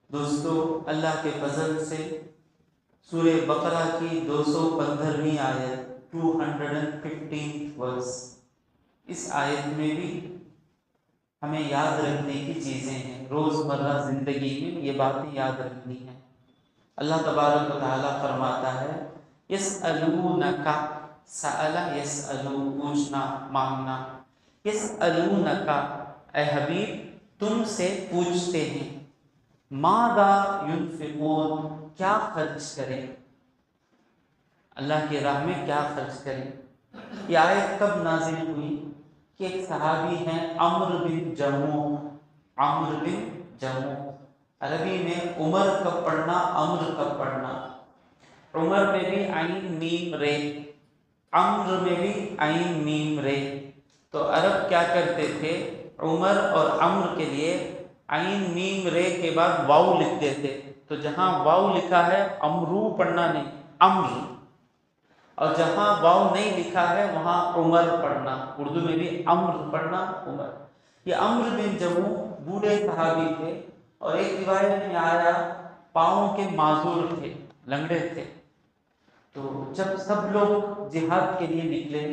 دوستو، اللہ کے فضل سے سورہ بقرہ کی 215ویں آیت 215 ورس، اس آیت میں بھی ہمیں یاد رکھنے کی چیزیں ہیں، روزمرہ زندگی میں یہ باتیں یاد رکھنی ہیں۔ اللہ تبارک و تعالیٰ فرماتا ہے یسألونک، سأل یسألو پوچھنا مانگنا، یسألونک اے حبیب تم سے پوچھتے ہیں، ماذا ينفقون کیا خرچ کریں، اللہ کی راہ میں کیا خرچ کریں۔ یہ آیت کب نازل ہوئی کہ ایک صحابی ہیں عمرو بن جموح، عمرو بن جموح، عربی میں عمر کا پڑھنا عمرو کا پڑھنا، عمر میں بھی عین میم رے، عمرو میں بھی عین میم رے، تو عرب کیا کرتے تھے، عمر اور عمرو کے لیے عین میم رے کے بعد واو لکھ دیتے، تو جہاں واو لکھا ہے امرو پڑھنا نہیں، عمرو، اور جہاں واو نہیں لکھا ہے وہاں عمر پڑھنا، اردو میں بھی عمرو پڑھنا عمر۔ یہ عمرو بن جموح بوڑھے صحابی تھے، اور ایک روایت میں آیا پاؤں کے معذور تھے، لنگڑے تھے، تو جب سب لوگ جہاد کے لیے نکلے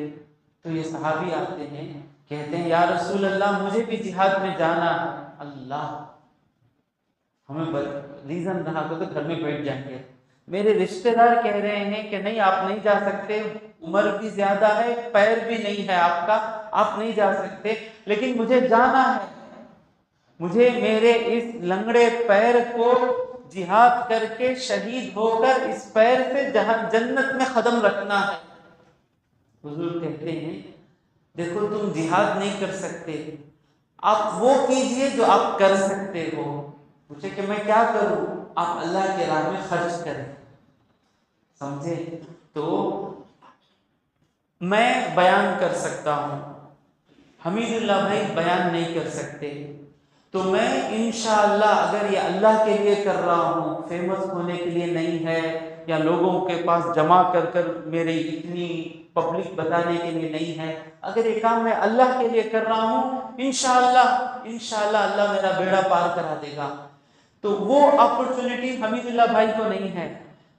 تو یہ صحابی آتے ہیں، کہتے ہیں یا رسول اللہ مجھے بھی جہاد میں جانا ہے۔ اللہ، ہمیں ریزن رہا تو گھر میں بیٹھ جائیں گے، میرے رشتہ دار کہہ رہے ہیں کہ نہیں آپ نہیں جا سکتے، عمر بھی زیادہ ہے، پیر بھی نہیں ہے آپ کا، آپ نہیں جا سکتے، لیکن مجھے جانا ہے، مجھے میرے اس لنگڑے پیر کو جہاد کر کے شہید ہو کر اس پیر سے جنت میں قدم رکھنا ہے۔ حضور کہتے ہیں دیکھو تم جہاد نہیں کر سکتے، آپ وہ کیجئے جو آپ کر سکتے ہو۔ پوچھے کہ میں کیا کروں، آپ اللہ کے راہ میں خرچ کریں، سمجھے؟ تو میں بیان کر سکتا ہوں، حمید اللہ بھائی بیان نہیں کر سکتے، تو میں انشاءاللہ اگر یہ اللہ کے لیے کر رہا ہوں، فیمس ہونے کے لیے نہیں ہے، یا لوگوں کے پاس جمع کر کر میرے اتنی پبلک بتانے کے لیے نہیں ہے، اگر یہ کام میں اللہ کے لیے کر رہا ہوں، انشاءاللہ اللہ میرا بیڑا پار کرا دے گا۔ تو وہ اپرچونٹی حمید اللہ بھائی کو نہیں ہے،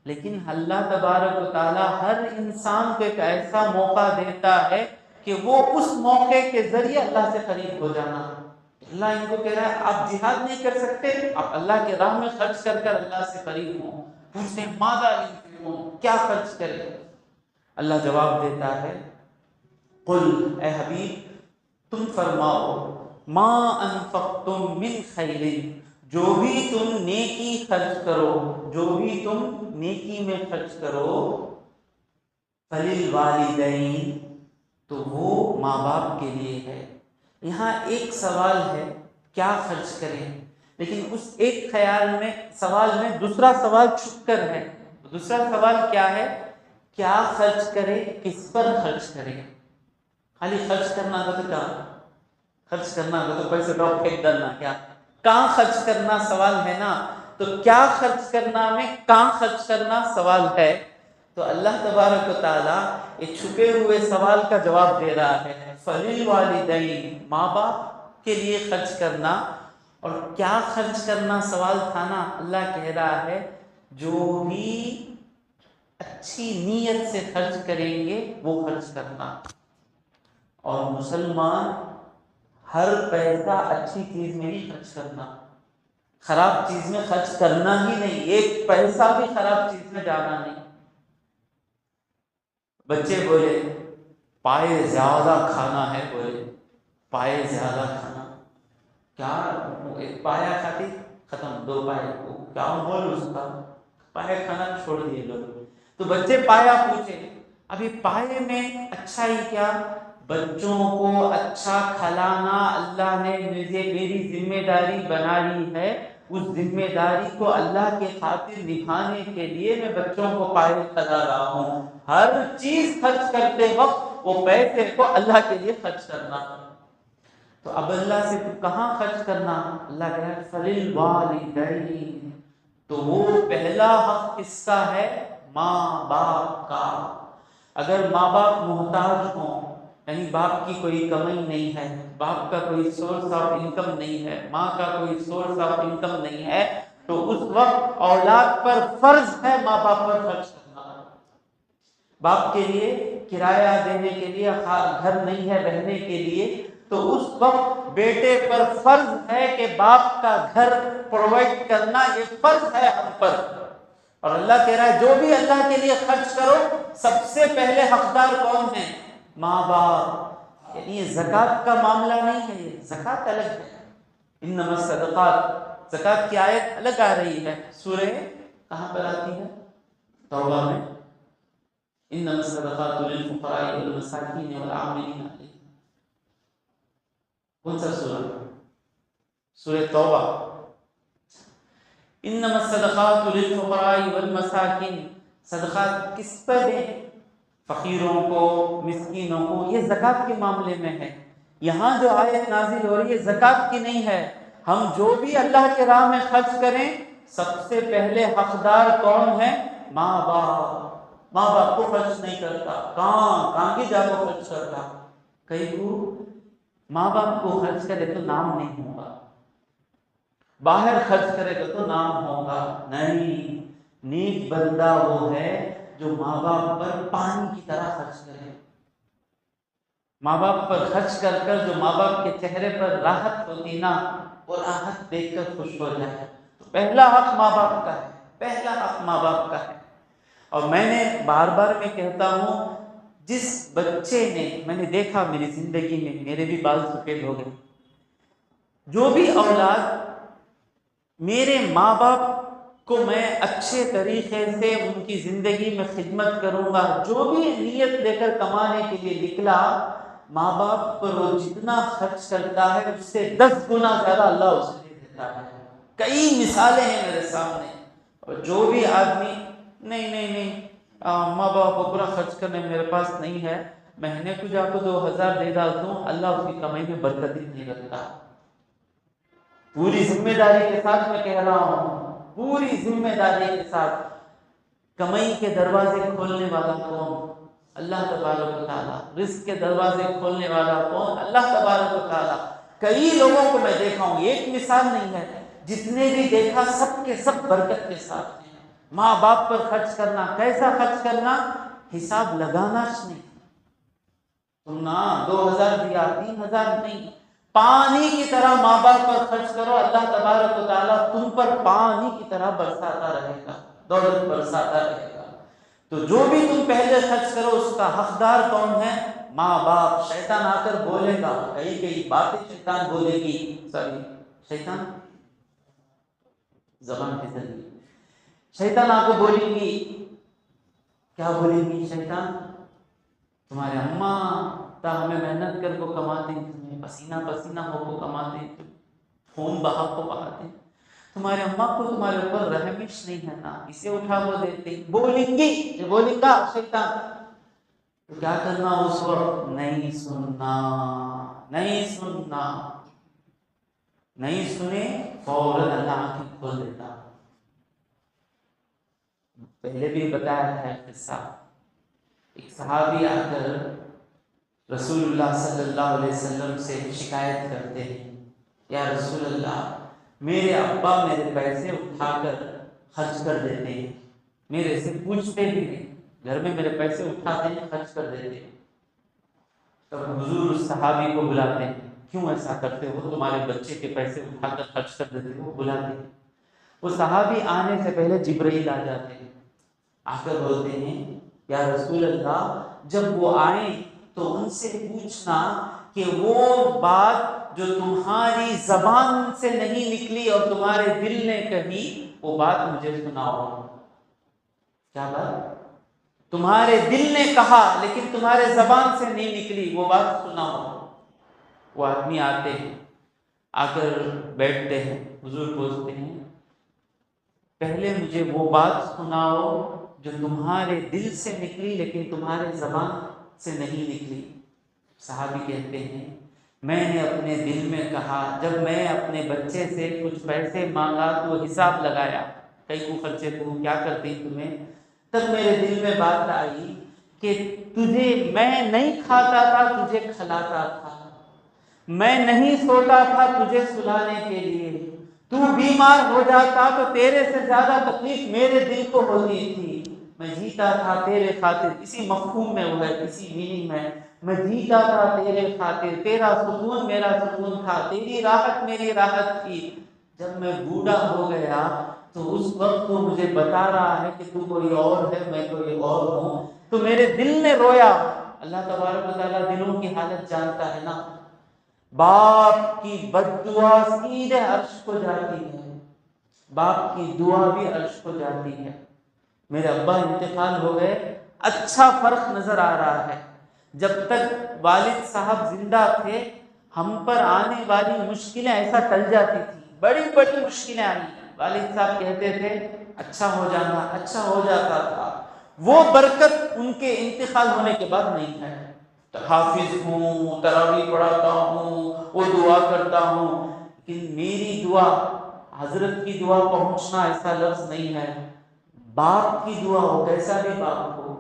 لیکن اللہ تبارک و تعالی ہر انسان کو ایک ایسا موقع دیتا ہے کہ وہ اس موقع کے ذریعے اللہ سے قریب ہو جانا۔ اللہ ان کو کہہ رہا ہے آپ جہاد نہیں کر سکتے، آپ اللہ کے راہ میں خرچ کر کر اللہ سے قریب ہوں۔ پوچھتے ہیں ماذا ينفقون کیا خرچ کریں، اللہ جواب دیتا ہے قل اے حبیب تم فرماؤ، ما انفقتم من خیر جو بھی تم نیکی خرچ کرو، جو بھی تم نیکی میں خرچ کرو، فللوالدین تو وہ ماں باپ کے لیے ہے۔ یہاں ایک سوال ہے کیا خرچ کریں، لیکن اس ایک سوال میں دوسرا سوال چھپ کر ہے۔ دوسرا سوال کیا ہے، کیا خرچ کرے، کس پر خرچ کرے۔ خالی خرچ کرنا تھا تو کیا خرچ کرنا تھا تو پیسے ڈراپ پھینک ڈالنا، کیا کہاں خرچ کرنا سوال ہے نا، تو کیا خرچ کرنا میں کہاں خرچ کرنا سوال ہے۔ تو اللہ تبارک و تعالیٰ ایک چھپے ہوئے سوال کا جواب دے رہا ہے، فللوالدین ماں باپ کے لیے خرچ کرنا، اور کیا خرچ کرنا سوال تھا نا، اللہ کہہ رہا ہے جو بھی اچھی نیت سے خرچ کریں گے وہ خرچ کرنا۔ اور مسلمان ہر پیسہ اچھی چیز میں ہی خرچ کرنا، خراب چیز میں خرچ کرنا ہی نہیں، ایک پیسہ بھی خراب چیز میں جانا نہیں۔ بچے بولے پائے زیادہ کھانا ہے، بولے پائے زیادہ کھانا، کیا ایک پایا کھاتی ختم، دو پائے کیا بول اس کا، پایا کھانا چھوڑ دیے لوگ۔ تو بچے پایا پوچھے، ابھی پائے میں اچھا ہی کیا، بچوں کو اچھا کھلانا اللہ نے میری ذمہ داری بنا لی ہے، اس ذمہ داری کو اللہ کے خاطر نبھانے کے لیے میں بچوں کو پائے کھلا رہا ہوں۔ ہر چیز خرچ کرتے وقت وہ پیسے کو اللہ کے لیے خرچ کرنا۔ تو اب اللہ سے کہاں خرچ کرنا، اللہ کہہ رہا ہے فللوالدین، تو وہ پہلا حق کس کا ہے، ماں باپ کا۔ اگر ماں باپ محتاج ہوں، یعنی باپ کی کوئی کمی نہیں ہے، باپ کا کوئی سورس آف انکم نہیں ہے، ماں کا کوئی سورس آف انکم نہیں ہے، تو اس وقت اولاد پر فرض ہے ماں باپ پر خرچ کرنا. باپ کے لیے کرایہ دینے کے لیے گھر نہیں ہے رہنے کے لیے، تو اس وقت بیٹے پر فرض ہے کہ باپ کا گھر پرووائڈ کرنا، یہ فرض ہے ہم پر. اور اللہ کہہ رہا ہے جو بھی اللہ کے لیے خرچ کرو سب سے پہلے حقدار کون ہے؟ ماں باپ. یعنی یہ زکوٰۃ کا معاملہ نہیں ہے، یہ زکوٰۃ الگ ہے. انما الصدقات، زکوٰۃ کی آیت الگ آ رہی ہے. سورہ کہاں پر آتی ہے؟ توبہ میں. انما الصدقات للفقراء والمساکین والعاملین علیہا. کون سا سورہ؟ سورہ توبہ. انما الصدقات للفقراء والمساکین. صدقات کس پر دیں؟ فقیروں کو، مسکینوں کو. یہ زکوٰۃ کے معاملے میں ہے. یہاں جو آیت نازل ہو رہی ہے زکوٰۃ کی نہیں ہے. ہم جو بھی اللہ کے راہ میں خرچ کریں سب سے پہلے حقدار کون ہے؟ ماں باپ. ماں باپ کو خرچ نہیں کرتا، کہاں کی جا کو خرچ کرتا. کئی کو ماں باپ کو خرچ کرے تو نام نہیں ہوگا، باہر خرچ کرے گا تو نام ہوگا. نہیں، نیک بندہ وہ ہے جو ماں باپ پر پانی کی طرح خرچ کرے. ماں باپ پر خرچ کر کر جو ماں باپ کے چہرے پر راحت ہوتی نا، وہ راحت دیکھ کر خوش ہو جائے. تو پہلا حق ماں باپ کا ہے، پہلا حق ماں باپ کا ہے. اور میں نے بار بار میں کہتا ہوں، جس بچے نے، میں نے دیکھا میری زندگی میں، میرے بھی بال سفید ہو گئے، جو بھی اولاد میرے ماں باپ کو میں اچھے طریقے سے ان کی زندگی میں خدمت کروں گا، جو بھی نیت لے کر کمانے کے لیے نکلا، ماں باپ پر وہ جتنا خرچ کرتا ہے اس سے 10 گنا زیادہ اللہ اسے دے دیتا ہے. کئی مثالیں ہیں میرے سامنے. اور جو بھی آدمی نہیں ماں باپ کو پورا خرچ کرنے میرے پاس نہیں ہے، مہینے کو جا کو 2000 دے ڈالتا ہوں، اللہ اس کی کمائی میں برکت ہی نہیں رکھتا. پوری ذمہ داری کے ساتھ میں کہہ رہا ہوں، پوری ذمہ داری کے ساتھ. کمائی کے دروازے کھولنے والا کون؟ اللہ تبارک و تعالیٰ. رزق کے دروازے کھولنے والا کون؟ اللہ تبارک و تعالیٰ. کئی لوگوں کو میں دیکھا ہوں، ایک مثال نہیں ہے، جتنے بھی دیکھا سب کے سب برکت کے ساتھ ہیں. ماں باپ پر خرچ کرنا، کیسا خرچ کرنا؟ حساب لگانا نہیں. تم نہ 2000 دیا، 3000 نہیں، پانی کی طرح ماں باپ پر خرچ کرو. اللہ تبارک و تعالیٰ تم پر پانی کی طرح برساتا رہے گا، دولت برساتا رہے گا. تو جو بھی تم پہلے خرچ کرو اس کا حقدار کون ہے؟ ماں باپ. شیطان آ کر بولے گا، کئی باتیں شیطان بولے گی، شیطان زبان کے ذریعے شیطان آ کو بولے گی. کیا بولے گی شیطان؟ تمہارے اماں تا ہمیں محنت کر کو کماتے ہیں، تمہیں پسینہ ہو کو کماتے ہیں، خون بہا کو بہاتے ہیں. تمہارے اماں کو تمہارے اوپر رحمش نہیں ہے نا، اسے اٹھا وہ دیتے. بولیں گی، بولیں گا شیطان. تو کیا کرنا اس وقت؟ نہیں سننا. نہیں سنے فوراً اللہ آنکھیں کھول دیتا. پہلے بھی بتایا ہے قصہ. ایک صحابی آ کر رسول اللہ صلی اللہ علیہ وسلم سے شکایت کرتے ہیں، یا رسول اللہ، میرے ابا میرے پیسے اٹھا کر خرچ کر دیتے ہیں، میرے سے پوچھتے بھی نہیں، گھر میں میرے پیسے اٹھاتے ہیں خرچ کر دیتے ہیں. تب حضور اس صحابی کو بلاتے ہیں، کیوں ایسا کرتے ہو؟ تمہارے بچے کے پیسے اٹھا کر خرچ کر دیتے ہو. بلاتے ہیں. وہ صحابی آنے سے پہلے جبرائیل آ جاتے ہیں، آ کر بولتے ہیں، یا رسول اللہ، جب وہ آئیں تو ان سے پوچھنا کہ وہ بات جو تمہاری زبان سے نہیں نکلی اور تمہارے دل نے کہی، وہ بات مجھے سناؤ. کیا بات؟ تمہارے دل نے کہا لیکن تمہارے زبان سے نہیں نکلی، وہ بات سناؤ. وہ آدمی آتے ہیں، آ کر بیٹھتے ہیں. حضور پوچھتے ہیں، پہلے مجھے وہ بات سناؤ جو تمہارے دل سے نکلی لیکن تمہارے زبان سے نہیں نکلی. صحابی کہتے ہیں، میں نے اپنے دل میں کہا، جب میں اپنے بچے سے کچھ پیسے مانگا تو حساب لگایا، کئی کو خرچے کو کیا کرتی تمہیں، تب میرے دل میں بات آئی کہ تجھے میں نہیں کھاتا تھا، تجھے کھلاتا تھا، میں نہیں سوتا تھا تجھے سلانے کے لیے، تو بیمار ہو جاتا تو تیرے سے زیادہ تکلیف میرے دل کو ہوتی تھی، میں جیتا تھا تیرے خاطر، اسی مفہوم میں وہ ہے، اسی میننگ میں جیتا تھا تیرے خاطر، تیرا سکون میرا سکون تھا، تیری راحت میری راحت تھی، جب میں بوڑھا ہو گیا تو اس وقت تو مجھے بتا رہا ہے کہ تو کوئی اور ہے، میں کوئی اور ہوں، تو میرے دل نے رویا۔ اللہ تبارک و تعالیٰ دلوں کی حالت جانتا ہے نا۔ باپ کی بد دعا سیدھے عرش کو جاتی ہے، باپ کی دعا بھی عرش کو جاتی ہے۔ میرے ابا انتقال ہو گئے، اچھا فرق نظر آ رہا ہے۔ جب تک والد صاحب زندہ تھے ہم پر آنے والی مشکلیں ایسا ٹل جاتی تھی، بڑی بڑی مشکلیں آئی، والد صاحب کہتے تھے اچھا ہو جانا، اچھا ہو جاتا تھا۔ وہ برکت ان کے انتقال ہونے کے بعد نہیں ہے۔ حافظ ہوں، تراویح پڑھاتا ہوں، وہ دعا کرتا ہوں، لیکن میری دعا، حضرت کی دعا پہنچنا ایسا لفظ نہیں ہے۔ باپ کی دعا ہو، کیسا بھی باپ ہو،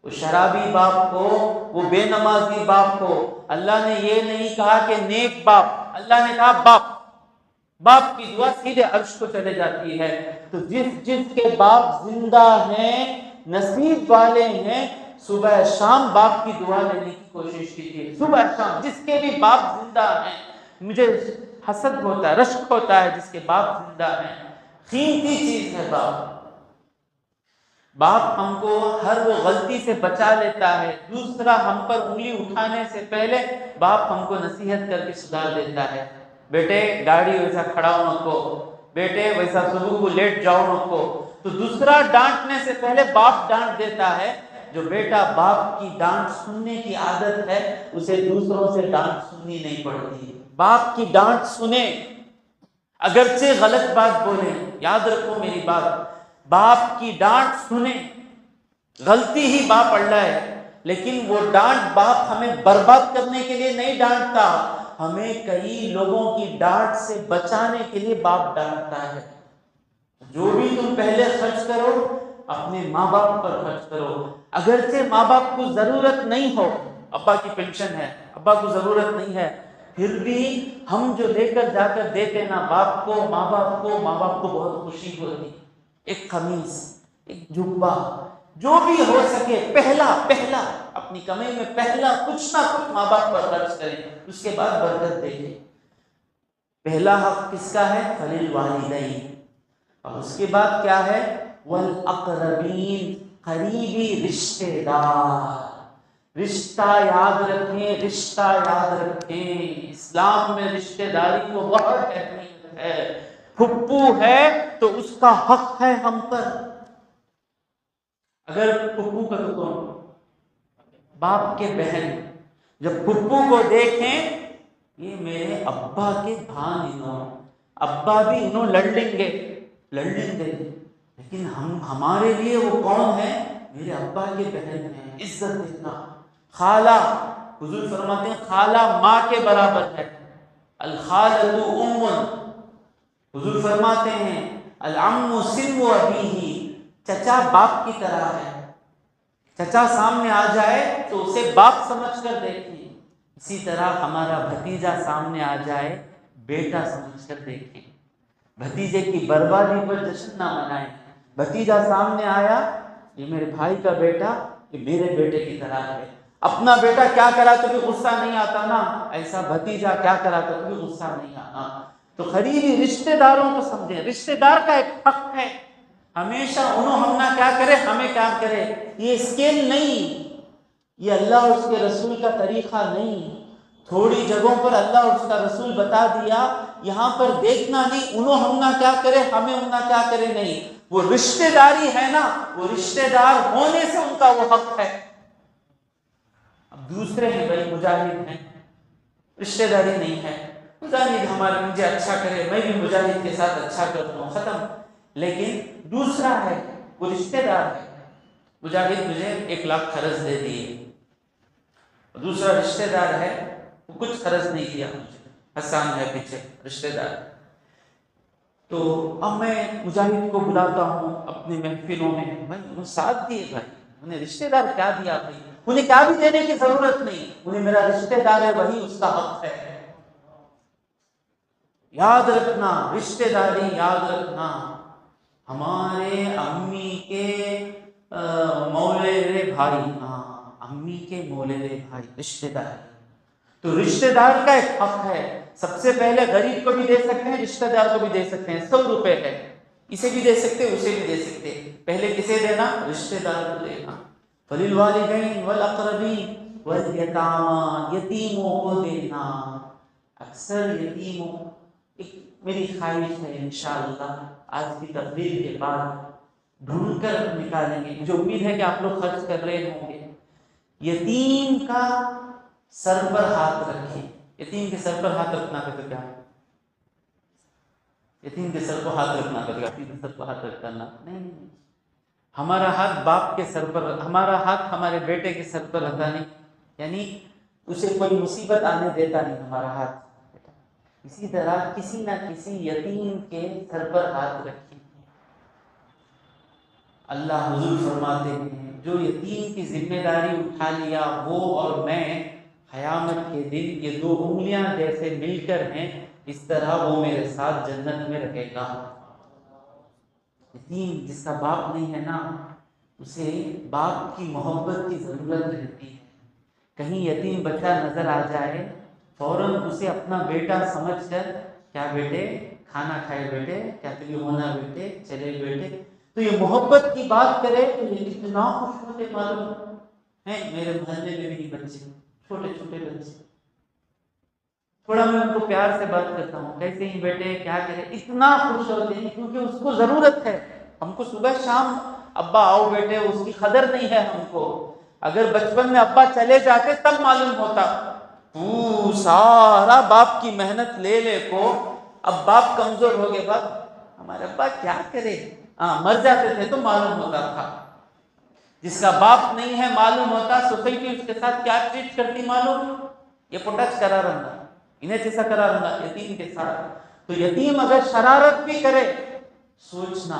وہ شرابی باپ ہو، وہ بے نمازی باپ ہو، اللہ نے یہ نہیں کہا کہ نیک باپ، اللہ نے کہا باپ، باپ کی دعا سیدھے عرش کو چلے جاتی ہے۔ تو جس کے باپ زندہ ہیں، نصیب والے ہیں، صبح شام باپ کی دعا لینے کی کوشش کیجیے، صبح شام۔ جس کے بھی باپ زندہ ہیں، مجھے حسد ہوتا ہے، رشک ہوتا ہے جس کے باپ زندہ ہیں، قیمتی چیز ہے باپ۔ باپ ہم کو ہر وہ غلطی سے بچا لیتا ہے۔ دوسرا، ہم پر انگلی اٹھانے سے پہلے باپ ہم کو نصیحت کر کے سدھار دیتا ہے، بیٹے گاڑی ویسا کھڑا نکو، بیٹے ویسا صبح کو لیٹ جاؤ نکو۔ تو دوسرا ڈانٹنے سے پہلے باپ ڈانٹ دیتا ہے۔ جو بیٹا باپ کی ڈانٹ سننے کی عادت ہے اسے دوسروں سے ڈانٹ سننی نہیں پڑتی۔ باپ کی ڈانٹ سنیں، اگرچہ غلط بات بولیں، یاد رکھو میری بات، باپ کی ڈانٹ سنیں، غلطی ہی باپ اڑا ہے، لیکن وہ ڈانٹ باپ ہمیں برباد کرنے کے لیے نہیں ڈانٹتا، ہمیں کئی لوگوں کی ڈانٹ سے بچانے کے لیے باپ ڈانٹتا ہے۔ جو بھی تم پہلے خرچ کرو اپنے ماں باپ پر خرچ کرو، اگرچہ ماں باپ کو ضرورت نہیں ہو، ابا کی پینشن ہے، ابا کو ضرورت نہیں ہے، پھر بھی ہم جو لے کر جا کر دیتے نا باپ کو، ماں باپ کو بہت خوشی ہوتی۔ ایک قمیص، ایک جبہ، جو بھی ہو سکے پہلا اپنی کمائی میں پہلا کچھ نہ کچھ ماں باپ پر خرچ کریں، اس کے بعد برکت دیکھیں۔ پہلا حق کس کا ہے؟ فللوالدین، اور اس کے بعد کیا ہے؟ والاقربین، قریبی رشتے دار۔ رشتہ یاد رکھیں، رشتہ یاد رکھیں، اسلام میں رشتے داری کو بہت اہمیت ہے۔ پھپھو ہے تو اس کا حق ہے ہم پر۔ اگر پھپھو کا تو کون؟ باپ کے بہن، جب پھپھو کو دیکھیں یہ میرے ابا کے بھانجوں، ابا بھی انہوں لڑ لیں گے، لیکن ہمارے لیے وہ کون ہے؟ میرے ابا کے بہن ہیں، عزت دینا۔ خالہ، حضور فرماتے ہیں خالہ ماں کے برابر ہے، الخالۃ ام، حضور فرماتے ہیں العم سلم ابیہ، چچا باپ کی طرح ہے، چچا سامنے آ جائے تو اسے باپ سمجھ کر دیکھیں، اسی طرح ہمارا بھتیجا سامنے آ جائے بیٹا سمجھ کر دیکھیں۔ بھتیجے کی بربادی پر جشن نہ منائیں۔ بھتیجا سامنے آیا، یہ میرے بھائی کا بیٹا، یہ میرے بیٹے کی طرح ہے۔ اپنا بیٹا کیا کرا تو بھی غصہ نہیں آتا نا، ایسا بھتیجا کیا کرا تو بھی غصہ نہیں آتا۔ تو قریبی رشتے داروں کو سمجھیں، رشتے دار کا ایک حق ہے، ہمیشہ انہوں ہم نہ کیا کرے ہمیں کیا کرے، یہ اسکیل نہیں، یہ اللہ اور اس کے رسول کا طریقہ نہیں۔ تھوڑی جگہوں پر اللہ اور اس کا رسول بتا دیا، یہاں پر دیکھنا نہیں انہوں ہم نہ کیا کرے ہمیں ان نہ کیا کرے، نہیں، وہ رشتے داری ہے نا، وہ رشتے دار ہونے سے ان کا وہ حق ہے۔ اب دوسرے ہیں بھائی مجاہد ہیں، رشتے داری نہیں ہے، مجاہد ہمارے مجھے اچھا کرے میں بھی مجاہد کے ساتھ اچھا کرتا ہوں، ختم۔ لیکن دوسرا ہے وہ رشتے دار ہے، مجاہد مجھے 1 لاکھ قرض دے دیے، دوسرا رشتے دار ہے وہ کچھ قرض نہیں کیا مجھے، حسان ہے پیچھے رشتے دار۔ تو اب میں مجاہد کو بلاتا ہوں اپنی محفلوں میں، بھائی انہوں ساتھ دیے، بھائی انہیں رشتے دار کیا دیا، بھائی انہیں کیا بھی دینے کی ضرورت نہیں، انہیں میرا رشتے دار ہے وہی اس کا حق ہے۔ یاد رکھنا رشتہ داری یاد رکھنا، ہمارے امی کے مولے بھائی، ہاں امی کے مولے بھائی رشتہ داری، تو رشتہ دار کا ایک حق ہے، سب سے پہلے غریب کو بھی دے سکتے ہیں، رشتہ دار کو بھی دے سکتے ہیں، 100 روپے ہے، اسے بھی دے سکتے اسے بھی دے سکتے، پہلے کسے دینا؟ رشتہ دار کو دینا۔ فَلِلْوَالِدَيْنِ وَالْأَقْرَبِينَ وَالْيَتَامَى، یتیموں کو دینا۔ اکثر یتیموں، ایک میری خواہش ہے انشاءاللہ آج کی تقریر کے بعد ڈھونڈ کر نکالیں گے، مجھے امید ہے کہ آپ لوگ خرچ کر رہے ہوں گے، یتیم کا سر پر ہاتھ رکھیں۔ یتیم کے سر پر ہاتھ رکھنا کا کیا ہے؟ یتیم کے سر کو ہاتھ رکھنا کا کیا؟ یتیم کے سر کو ہاتھ رکھنا نہیں، ہمارا ہاتھ باپ کے سر پر، ہمارا ہاتھ ہمارے بیٹے کے سر پر رہتا نہیں، یعنی اسے کوئی مصیبت آنے دیتا نہیں ہمارا ہاتھ۔ اسی طرح کسی نہ کسی یتیم کے سر پر ہاتھ رکھیں۔ اللہ حضور فرماتے ہیں جو یتیم کی ذمہ داری اٹھا لیا وہ اور میں قیامت کے دن یہ 2 انگلیاں جیسے مل کر ہیں، اس طرح وہ میرے ساتھ جنت میں رہے گا۔ یتیم جس کا باپ نہیں ہے نا، اسے باپ کی محبت کی ضرورت رہتی ہے۔ کہیں یتیم بچہ نظر آ جائے فوراً اسے اپنا بیٹا سمجھ کر، کیا بیٹے کھانا کھائے بیٹے، کیا تمہیں ہونا بیٹے، چلے بیٹے، تو یہ محبت کی بات کرے تو یہ اتنا خوش ہوتے معلوم ہے۔ میرے محلے میں بھی بچے، چھوٹے چھوٹے بچے، تھوڑا میں ان کو پیار سے بات کرتا ہوں، کیسے ہی بیٹے کیا کرے، اتنا خوش ہوتے ہیں کیونکہ اس کو ضرورت ہے۔ ہم کو صبح شام ابا آؤ بیٹے، اس کی قدر نہیں ہے ہم کو۔ اگر بچپن میں ابا چلے جاتے تب معلوم ہوتا، تو سارا باپ کی محنت لے لے کو، اب باپ کمزور ہو گئے، باپ ہمارے ابا کیا کرے، مر جاتے تھے تو معلوم ہوتا تھا۔ جس کا باپ نہیں ہے معلوم ہوتا سوسائٹی اس کے ساتھ کیا ٹریٹ کرتی معلوم، یہ پٹچ کرا رہنا، انہیں جیسا کرا رہنا یتیم کے ساتھ۔ تو یتیم اگر شرارت بھی کرے سوچنا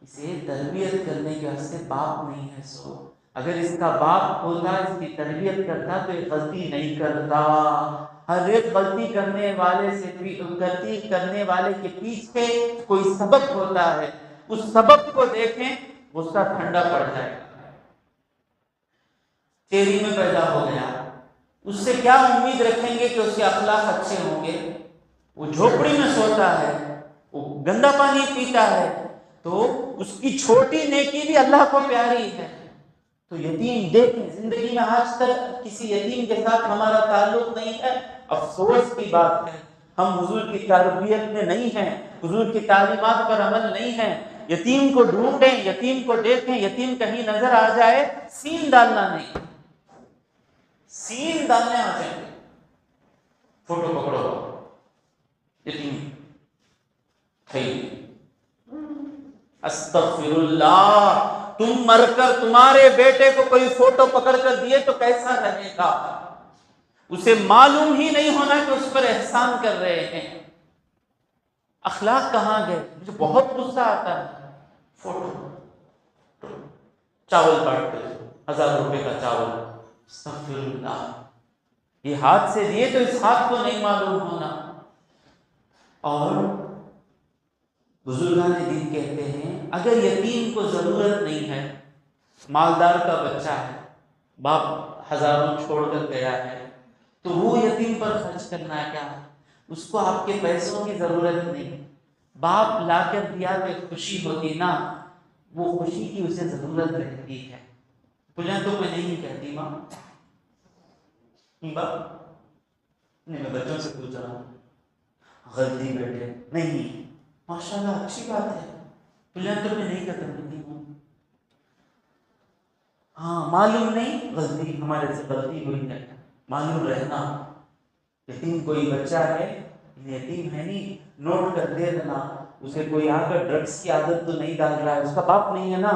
اسے تربیت کرنے کے واسطے باپ نہیں ہے، سو اگر اس کا باپ ہوتا اس کی تربیت کرتا تو یہ غلطی نہیں کرتا۔ ہر ایک غلطی کرنے والے کے پیچھے کوئی سبب ہوتا ہے، اس سبب کو دیکھیں غصہ ٹھنڈا پڑ جائے۔ چیری میں پیدا ہو گیا، اس سے کیا امید رکھیں گے کہ اس کے اخلاق اچھے ہوں گے؟ وہ جھوپڑی میں سوتا ہے، وہ گندا پانی پیتا ہے، تو اس کی چھوٹی نیکی بھی اللہ کو پیاری ہے۔ تو یتیم دیکھیں، زندگی میں آج تک کسی یتیم کے ساتھ ہمارا تعلق نہیں ہے، افسوس کی بات ہے۔ ہم حضور کی تربیت میں نہیں ہیں، حضور کی تعلیمات پر عمل نہیں ہے۔ یتیم کو ڈھونڈیں، یتیم کو دیکھیں، یتیم کہیں نظر آ جائے سین ڈالنا نہیں، سین ڈالنے آ جائیں گے، فوٹو پکڑو یتیم استغفر اللہ، تم مر کر تمہارے بیٹے کو کوئی فوٹو پکڑ کر دیے تو کیسا رہے گا؟ اسے معلوم ہی نہیں ہونا کہ اس پر احسان کر رہے ہیں۔ اخلاق کہاں گئے؟ مجھے بہت غصہ آتا ہے، فوٹو چاول کاٹتے 1000 روپے کا چاول، استغفر اللہ، یہ ہاتھ سے دیے تو اس ہاتھ کو نہیں معلوم ہونا۔ اور بزرگان دین کہتے ہیں اگر یتیم کو ضرورت نہیں ہے، مالدار کا بچہ ہے، باپ ہزاروں چھوڑ کر گیا ہے، تو وہ یتیم پر خرچ کرنا ہے کیا؟ اس کو آپ کے پیسوں کی ضرورت نہیں، باپ لا کر دیا تو ایک خوشی ہوتی نا، وہ خوشی کی اسے ضرورت رہتی ہے۔ بجھا تو میں نہیں کہتی ماں باپ نہیں، میں بچوں سے پوچھ رہا ہوں، غلطی بیٹے نہیں، ماشاءاللہ اچھی بات ہے، بجھا تو میں نہیں کہتا ہوں، ہاں معلوم نہیں غلطی ہمارے سے غلطی ہوئی ہے، معلوم رہنا۔ یتیم کوئی بچہ ہے، یتیم ہے نہیں، نوٹ کر دے دینا، اسے کوئی آ کر ڈرگس کی عادت تو نہیں ڈال رہا ہے، اس کا باپ نہیں ہے نا،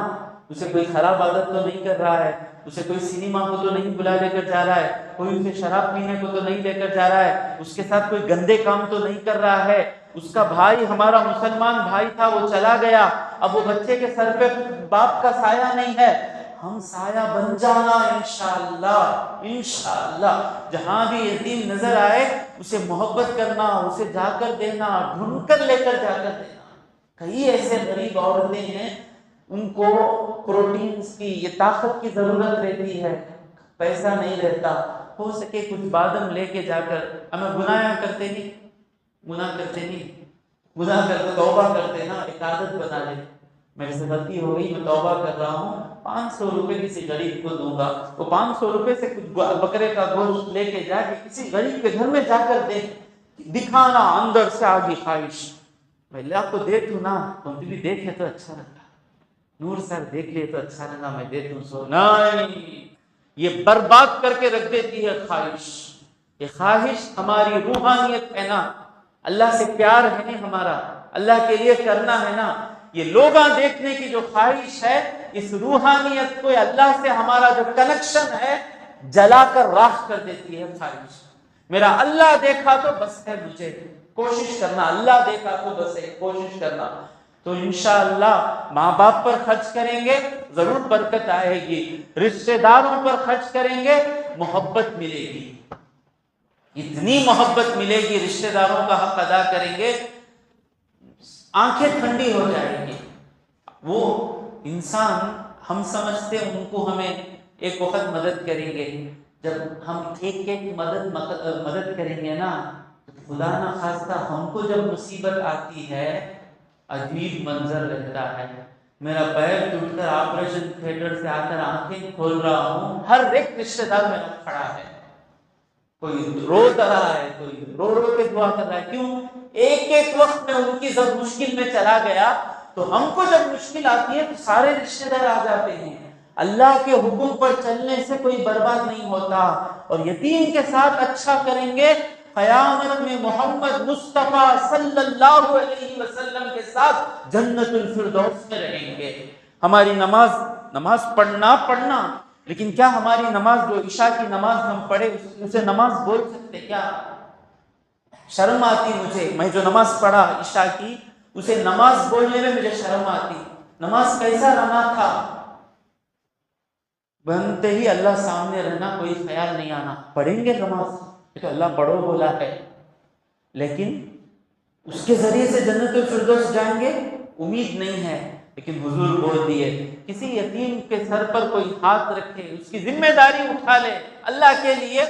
اسے کوئی خراب عادت تو نہیں کر رہا ہے، اسے کوئی سینما کو تو نہیں بلا لے کر جا رہا ہے، کوئی اسے شراب پینے کو تو نہیں لے کر جا رہا ہے، اس کے ساتھ کوئی گندے کام تو نہیں کر رہا ہے، اس کا بھائی ہمارا مسلمان بھائی تھا وہ چلا گیا، اب وہ بچے کے سر پہ باپ کا سایہ نہیں ہے، ہم سایہ بن جانا انشاءاللہ انشاءاللہ. جہاں بھی یتیم نظر آئے اسے محبت کرنا، اسے جا کر دینا، ڈھونڈ کر لے کر جا کر دینا. کئی ایسے غریب عورتیں ہیں ان کو پروٹینز کی، یہ طاقت کی ضرورت رہتی ہے، پیسہ نہیں رہتا، ہو سکے کچھ بادم لے کے جا کر. ہمیں گناہ کرتے نہیں، گناہ کرتے توبہ کرتے نا، ایک عادت بنا لے، میرے سے غلطی ہو گئی، میں توبہ کر رہا ہوں، 500 روپے کسی غریب کو دوں گا. وہ 500 روپے سے کچھ بکرے کا گوشت لے کے جا کے کسی غریب کے گھر میں جا کر دے، دکھانا اندر سے آگی خواہش، میں اللہ کو دے دوں نا، تم بھی دیکھے تو اچھا لگا، نور سر دیکھ لیے تو اچھا لگا، میں دے دوں. سو نہیں، یہ برباد کر کے رکھ دیتی ہے خواہش. یہ خواہش ہماری روحانیت ہے نا، اللہ سے پیار ہے نا ہمارا، اللہ کے لیے کرنا ہے نا، یہ لوگاں دیکھنے کی جو خواہش ہے، اس روحانیت کو اللہ سے ہمارا جو کنیکشن ہے جلا کر راکھ کر دیتی ہے خواہش. میرا اللہ دیکھا تو بس ہے، مجھے کوشش کرنا، اللہ دیکھا تو بس ہے، کوشش کرنا. تو انشاءاللہ ماں باپ پر خرچ کریں گے ضرور برکت آئے گی، رشتہ داروں پر خرچ کریں گے محبت ملے گی، اتنی محبت ملے گی، رشتہ داروں کا حق ادا کریں گے آنکھیں ٹھنڈی ہو جائیں گی. وہ انسان ہم سمجھتے ان کو ہمیں ایک وقت مدد کریں گے، جب ہم ایک مدد کریں گے نا، خدا نہ خواستہ ہم کو جب مصیبت آتی ہے عجیب منظر رہتا ہے. میرا پیر ٹوٹ کر آپریشن تھیٹر سے آ کر آنکھیں کھول رہا ہوں، ہر ایک رشتہ دار میرا کھڑا ہے، کوئی رو رہا ہے، کوئی رو رو کے دعا کر رہا ہے. کیوں؟ ایک وقت میں ان کی جب مشکل میں چلا گیا تو ہم کو جب مشکل آتی ہے تو سارے رشتہ دار آ جاتے ہیں. اللہ کے حکم پر چلنے سے کوئی برباد نہیں ہوتا. اور یتیم کے ساتھ اچھا کریں گے، قیامت میں محمد مصطفیٰ صلی اللہ علیہ وسلم کے ساتھ جنت الفردوس میں رہیں گے. ہماری نماز پڑھنا، لیکن کیا ہماری نماز جو عشاء کی نماز ہم پڑھے اسے نماز بول سکتے کیا؟ شرم آتی مجھے، میں جو نماز پڑھا عشاء کی اسے نماز بولنے میں مجھے شرم آتی. نماز کیسا رہنا تھا، بنتے ہی اللہ سامنے رہنا، کوئی خیال نہیں آنا، پڑھیں گے نماز تو اللہ پڑھو بولا ہے، لیکن اس کے ذریعے سے جنت الفردوس جائیں گے امید نہیں ہے. لیکن حضور بول دیے کسی یتیم کے سر پر کوئی ہاتھ رکھے، اس کی ذمہ داری اٹھا لے اللہ کے لیے،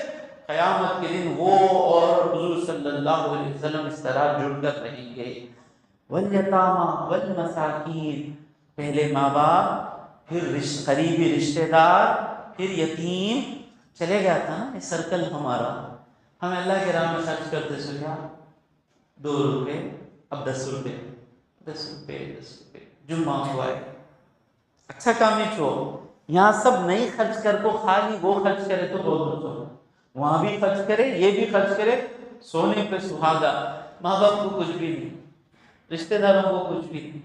قیامت کے دن وہ اور حضور صلی اللہ علیہ وسلم اس طرح جڑ کر رہیں گے. والیتامی والمساکین، پہلے ماں باپ، پھر قریبی رشتہ دار، پھر یتیم. چلے گیا تھا نا یہ سرکل ہمارا. ہم اللہ کے راہ میں خرچ کرتے سنیا 2 روپے، اب 10 روپے، 10 روپے، 10 روپے. جمعہ ہوا ہے، اچھا کام نہیں چھو، یہاں سب نہیں خرچ کر کو، خالی وہ خرچ کرے تو بہت ہو، وہاں بھی خرچ کرے، یہ بھی خرچ کرے، سونے پہ سہاگا. ماں باپ کو کچھ بھی نہیں، رشتہ داروں کو کچھ بھی نہیں.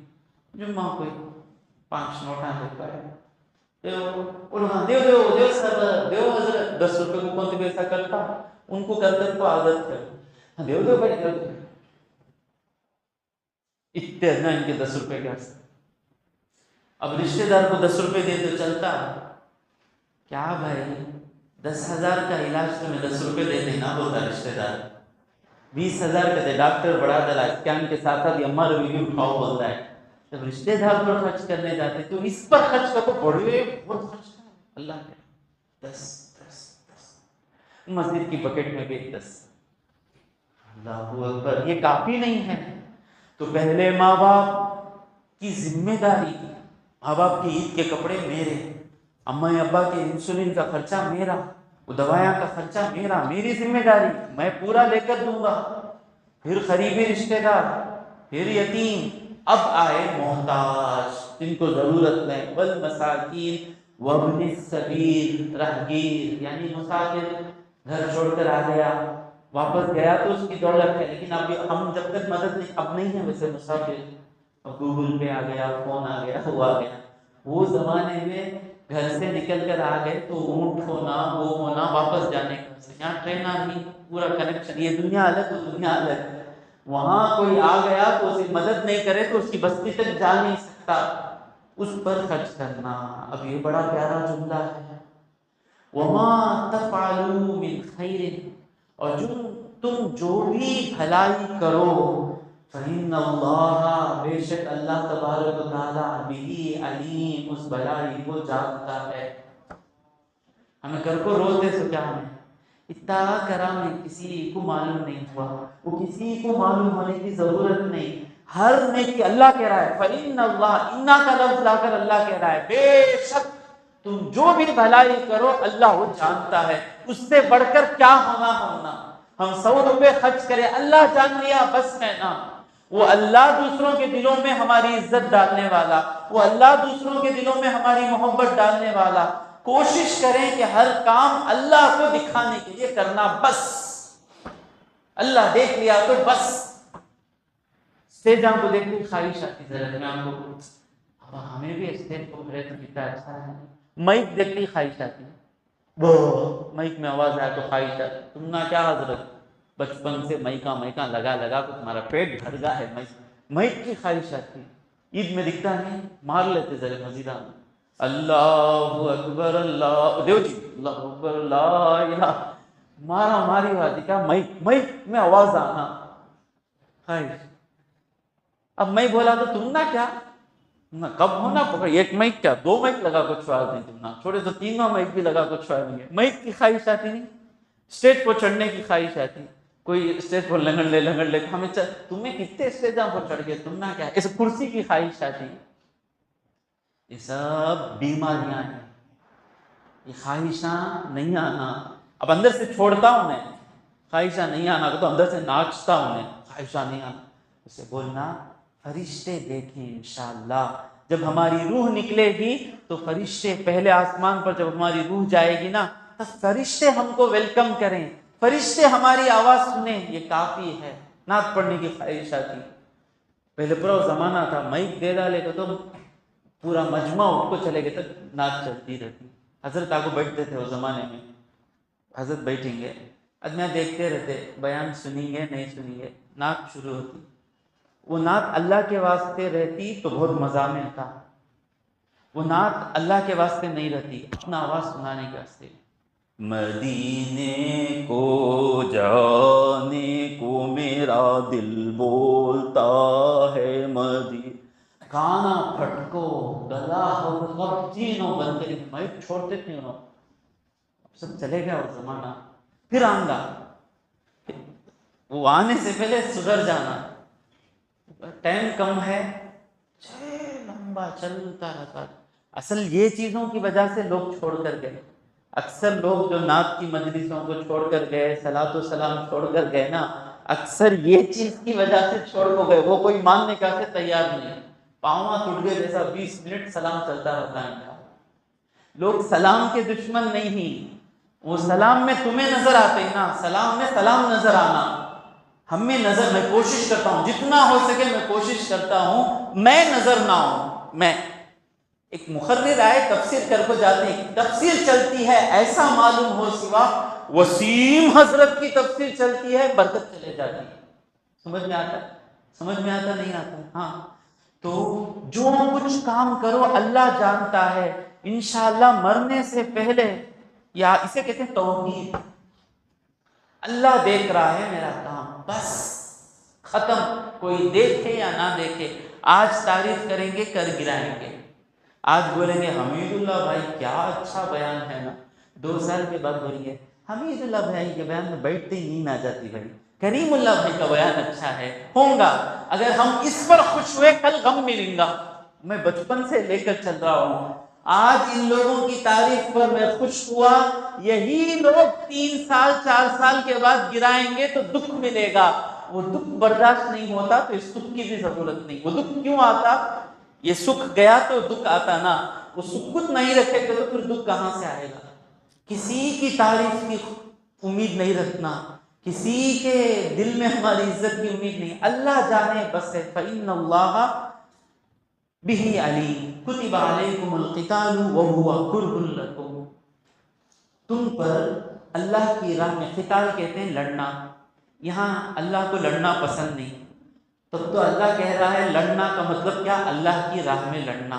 جمعہ کوئی 5 نوٹاں دیتا ہے، دیو سر، دیو حضرت 10 روپے کو کون سے پیسہ کرتا، ان کو کر کر تو عادت کر، دیو بھائی دیو. اتنا ان کے 10 روپے کا. اب رشتہ دار کو 10 روپے دے تو چلتا کیا بھائی؟ 10,000 کا علاج تو میں 10 روپے دے دینا بولتا رشتہ دار. 20,000 کا دے، ڈاکٹر بڑا دلا اسکین کے ساتھ ساتھ اماں روی بھی اٹھاؤ بولتا ہے. جب رشتہ دار پر خرچ کرنے جاتے تو اس پر خرچ کرو، بڑے بہت خرچ کرو. اللہ کے 10 مسجد کی بکٹ میں بھی 10. اللہ اکبر، یہ کافی نہیں ہے. تو پہلے ماں باپ کی ذمہ داری، ماں باپ کی عید کے کپڑے میرے، اماں ابا کے انسولین کا خرچہ میرا، وہ دوائیاں کا خرچہ میرا، میری ذمہ داری، میں پورا لے کر دوں گا. پھر قریبی رشتہ دار، پھر یتیم، اب آئے محتاج جن کو ضرورت ہے. والمساکین وابن السبیل، راہگیر یعنی مسافر گھر چھوڑ کر آ گیا، واپس گیا تو اس کی دولت ہے، لیکن اب ہم جب تک مدد نہیں، اب نہیں ہے ویسے مسافر، اب گوگل پے آ گیا، فون آ گیا، وہ آ گیا. وہ زمانے میں گھر سے نکل کر آ گئے تو اونٹ ہونا، وہ ہونا، واپس جانے کا، یہاں ٹرین آ گئی، پورا کنیکشن، یہ دنیا الگ، وہ دنیا الگ. وہاں کوئی آ گیا تو اسے مدد نہیں کرے تو اس کی بستی تک جا نہیں سکتا. اس پر خرچ کرنا۔ اب یہ بڑا پیارا جملہ ہے، وَمَا تَفْعَلُوا مِنْ خَيْرٍ، اور تم جو بھی بھلائی کرو، فَإِنَّ اللَّهَ، بے شک اللہ تبارک و تعالیٰ، بِهِ علیم، اس بھلائی کو جانتا ہے۔ ہمیں گھر کو روتے سو کیا ہمیں اتنا کرا میں کسی کو معلوم نہیں ہوا، وہ کسی کو معلوم ہونے کی ضرورت نہیں، ہر نیکی اللہ کہہ رہا ہے، فَإِنَّ اللَّهَ، اِنَّا کا لفظ لا کر اللہ کہہ رہا ہے بے شک تم جو بھی بھلائی کرو اللہ وہ جانتا ہے، اس سے بڑھ کر کیا ہونا۔ ہم 100 روپے خرچ کریں، اللہ جان لیا بس ہے نا۔ وہ اللہ دوسروں کے دلوں میں ہماری عزت ڈالنے والا، وہ اللہ دوسروں کے دلوں میں ہماری محبت ڈالنے والا۔ کوشش کریں کہ ہر کام اللہ کو دکھانے کے لیے کرنا، بس اللہ دیکھ لیا تو بس۔ اسٹیج کو دیکھتے خواہش آتی ذرا کو، اب ہمیں بھی اسٹیج کو بھرے تو کتنا اچھا ہے۔ مائک دیکھتی خواہش آتی، وہ مائک میں آواز آئے تو خواہش آتی۔ تم نہ کیا حضرت، بچپن سے مائکا لگا کو تمہارا پیٹ بھر گیا ہے، مائک کی خواہش آتی۔ عید میں دکھتا نہیں، مار لیتے ذرا مزیدہ میں، اللہ اکبر اللہ دیو جی، اللہ اکبر لا الہ، مارا ماری ہوتی کیا مائک میں آواز آنا خواہش۔ اب میں بولا تو تم نہ کیا نہ کب ہونا پکڑ، ایک مائک کیا 2 مائک لگا کو چھوڑ دیں، تم نہ چھوڑے تو 3 مائک بھی لگا کو چھوڑ دیں گے۔ مائک کی خواہش آتی نہیں، اسٹیج پر چڑھنے کی خواہش آتی، کوئی اسٹیج پر لنگڑ لے ہمیں تمہیں کتنے اسٹیجوں پر چڑھ گئے، تم نہ کیا اس کرسی کی خواہش آتی۔ یہ سب بیماریاں ہیں، یہ خواہشاں نہیں آنا۔ اب اندر سے چھوڑتا ہوں میں، خواہشاں نہیں آنا تو اندر سے ناچتا ہوں میں، خواہشاں نہیں آنا۔ اسے بولنا فرشتے دیکھیں انشاءاللہ، جب ہماری روح نکلے گی تو فرشتے پہلے آسمان پر جب ہماری روح جائے گی نا تو فرشتے ہم کو ویلکم کریں، فرشتے ہماری آواز سنیں، یہ کافی ہے۔ نعت پڑھنے کی خواہش آتی، پہلے پورا زمانہ تھا مائک دے ڈالے تو پورا مجمع اٹھ کو چلے گئے تک نعت چلتی رہتی۔ حضرت آگے بیٹھتے تھے اس زمانے میں، حضرت بیٹھیں گے، ادمیاں دیکھتے رہتے، بیان سنیں گے نہیں سنیں گے، نعت شروع ہوتی۔ وہ نعت اللہ کے واسطے رہتی تو بہت مزہ ملتا، وہ نعت اللہ کے واسطے نہیں رہتی، اپنا آواز سنانے کے واسطے۔ مدینے کو جانے کو میرا دل بولتا ہے، گانا پھٹکو گلا ہو کب جینوں بند کری، میں چھوڑتے تھے انہوں، سب چلے گیا وہ زمانہ۔ پھر آؤں گا، وہ آنے سے پہلے سدھر جانا، ٹائم کم ہے، لمبا چلتا رہتا۔ اصل یہ چیزوں کی وجہ سے لوگ چھوڑ کر گئے، اکثر لوگ جو نعت کی مجلسوں کو چھوڑ کر گئے، صلاۃ و سلام چھوڑ کر گئے نا، اکثر یہ چیز کی وجہ سے چھوڑ کو گئے، وہ کوئی ماننے کا سے تیار نہیں۔ پاؤں ٹوٹ گئے جیسا 20 منٹ سلام چلتا رہتا ہے۔ لوگ سلام کے دشمن نہیں، وہ سلام میں تمہیں نظر آتے ہیں نا، سلام میں سلام نظر آنا ہمیں نظر۔ میں کوشش کرتا ہوں جتنا ہو سکے، میں کوشش کرتا ہوں میں نظر نہ ہوں۔ میں ایک مقرر آئے تفسیر کر کو جاتے ہیں، تفسیر چلتی ہے ایسا معلوم ہو سوا وسیم حضرت کی تفسیر چلتی ہے برکت چلے جاتی ہے۔ سمجھ میں آتا نہیں آتا؟ ہاں، تو جو کچھ کام کرو اللہ جانتا ہے، انشاءاللہ مرنے سے پہلے، یا اسے کہتے ہیں توحید، اللہ دیکھ رہا ہے میرا کام، بس ختم۔ کوئی دیکھے یا نہ دیکھے، آج تعریف کریں گے کر گرائیں گے، آج بولیں گے حمید اللہ بھائی کیا اچھا بیان ہے نا، 2 سال کے بعد بولیں گے حمید اللہ بھائی کے بیان میں بیٹھتے ہی نیند آ جاتی بھائی، کریم اللہ بھائی کا بیان اچھا ہے۔ ہوں گا اگر ہم اس پر خوش ہوئے، کل غم ملیں گا۔ میں بچپن سے لے کر چل رہا ہوں، آج ان لوگوں کی تعریف پر میں خوش ہوا، یہی لوگ 3 سال 4 سال کے بعد گرائیں گے تو دکھ ملے گا، وہ دکھ برداشت نہیں ہوتا تو اس دکھ کی بھی ضرورت نہیں۔ وہ دکھ کیوں آتا؟ یہ سکھ گیا تو دکھ آتا نا، وہ سکوت نہیں رکھے گا تو پھر دکھ کہاں سے آئے گا؟ کسی کی تعریف کی امید نہیں رکھنا، کسی کے دل میں ہماری عزت کی امید نہیں، اللہ جانے بس ہے۔ فَإِنَّ اللَّهَ بِهِ عَلِيمٌ كُتِبَ عَلَيْكُمُ الْقِتَالُ وَهُوَ كُرْهٌ لَكُمْ، تم پر اللہ کی راہ میں، قتال کہتے ہیں لڑنا، یہاں اللہ کو لڑنا پسند نہیں، تب تو اللہ کہہ رہا ہے لڑنا کا مطلب کیا؟ اللہ کی راہ میں لڑنا۔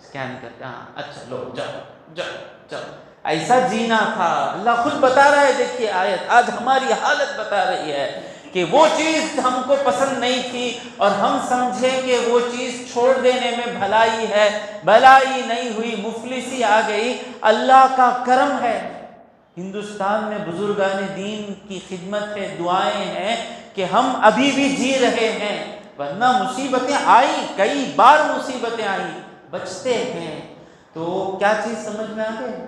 اسکین کرتے، ہاں اچھا لو جاؤ جاؤ جاؤ، ایسا جینا تھا۔ اللہ خود بتا رہا ہے، دیکھیے آیت آج ہماری حالت بتا رہی ہے کہ وہ چیز ہم کو پسند نہیں تھی اور ہم سمجھیں کہ وہ چیز چھوڑ دینے میں بھلائی ہے، بھلائی نہیں ہوئی، مفلسی آ گئی۔ اللہ کا کرم ہے، ہندوستان میں بزرگان دین کی خدمت ہے، دعائیں ہیں کہ ہم ابھی بھی جی رہے ہیں، ورنہ مصیبتیں آئی، کئی بار مصیبتیں آئی، بچتے ہیں۔ تو کیا چیز سمجھ میں آ گئی؟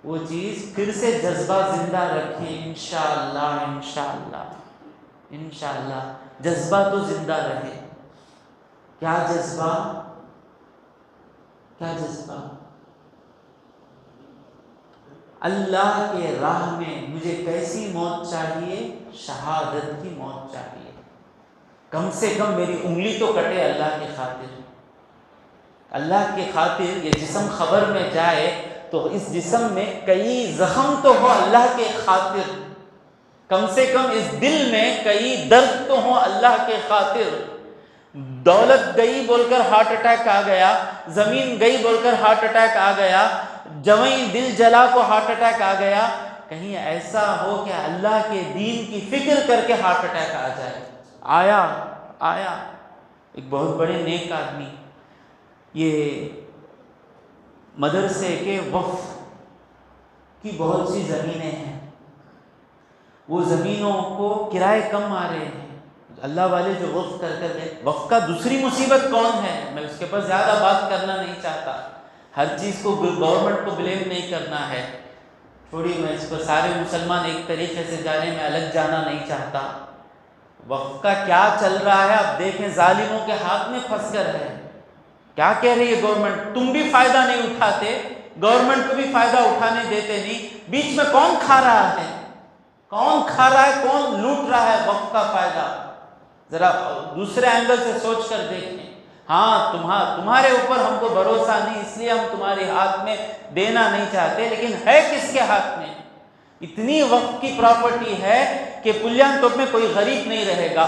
وہ چیز پھر سے جذبہ زندہ رکھیں، انشاءاللہ انشاءاللہ انشاءاللہ جذبہ تو زندہ رہے۔ کیا جذبہ؟ کیا جذبہ؟ اللہ کے راہ میں مجھے کیسی موت چاہیے؟ شہادت کی موت چاہیے، کم سے کم میری انگلی تو کٹے اللہ کی خاطر۔ اللہ کی خاطر یہ جسم خبر میں جائے تو اس جسم میں کئی زخم تو ہو اللہ کے خاطر، کم سے کم اس دل میں کئی درد تو ہو اللہ کے خاطر۔ دولت گئی بول کر ہارٹ اٹیک آ گیا، زمین گئی بول کر ہارٹ اٹیک آ گیا، جویں دل جلا کو ہارٹ اٹیک آ گیا، کہیں ایسا ہو کہ اللہ کے دین کی فکر کر کے ہارٹ اٹیک آ جائے۔ آیا ایک بہت بڑے نیک آدمی، یہ مدرسے کے وقف کی بہت سی زمینیں ہیں، وہ زمینوں کو کرائے کم آ رہے ہیں، اللہ والے جو وقف کر کر دے۔ وقف کا دوسری مصیبت کون ہے؟ میں اس کے پاس زیادہ بات کرنا نہیں چاہتا، ہر چیز کو گورنمنٹ کو بلیم نہیں کرنا ہے، تھوڑی میں اس پر سارے مسلمان ایک طریقے سے جانے میں الگ جانا نہیں چاہتا۔ وقف کا کیا چل رہا ہے اب دیکھیں، ظالموں کے ہاتھ میں پھنس کر ہے۔ کیا کہہ رہی ہے گورنمنٹ؟ تم بھی فائدہ نہیں اٹھاتے، گورنمنٹ کو بھی فائدہ اٹھانے دیتے نہیں، بیچ میں کون کھا رہا ہے؟ کون کھا رہا ہے، کون لوٹ رہا ہے وقف کا فائدہ؟ ذرا دوسرے اینگل سے سوچ کر دیکھیں۔ ہاں تمہارے اوپر ہم کو بھروسہ نہیں، اس لیے ہم تمہارے ہاتھ میں دینا نہیں چاہتے، لیکن ہے کس کے ہاتھ میں؟ اتنی وقف کی پراپرٹی ہے کہ پلیان توپ میں کوئی غریب نہیں رہے گا،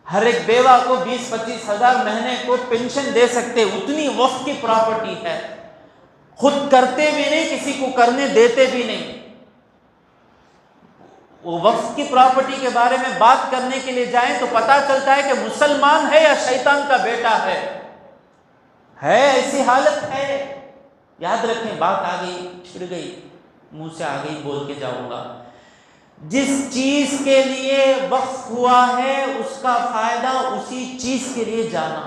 ہر ایک بیوہ کو 20-25 ہزار مہینے کو پینشن دے سکتے، اتنی وقف کی پراپرٹی ہے، خود کرتے بھی نہیں، کسی کو کرنے دیتے بھی نہیں۔ وہ وقف کی پراپرٹی کے بارے میں بات کرنے کے لیے جائیں تو پتہ چلتا ہے کہ مسلمان ہے یا شیطان کا بیٹا ہے ایسی حالت ہے۔ یاد رکھیں، بات آ گئی، چھڑ گئی، منہ سے آ گئی، بول کے جاؤں گا۔ جس چیز کے لیے وقف ہوا ہے اس کا فائدہ اسی چیز کے لیے جانا۔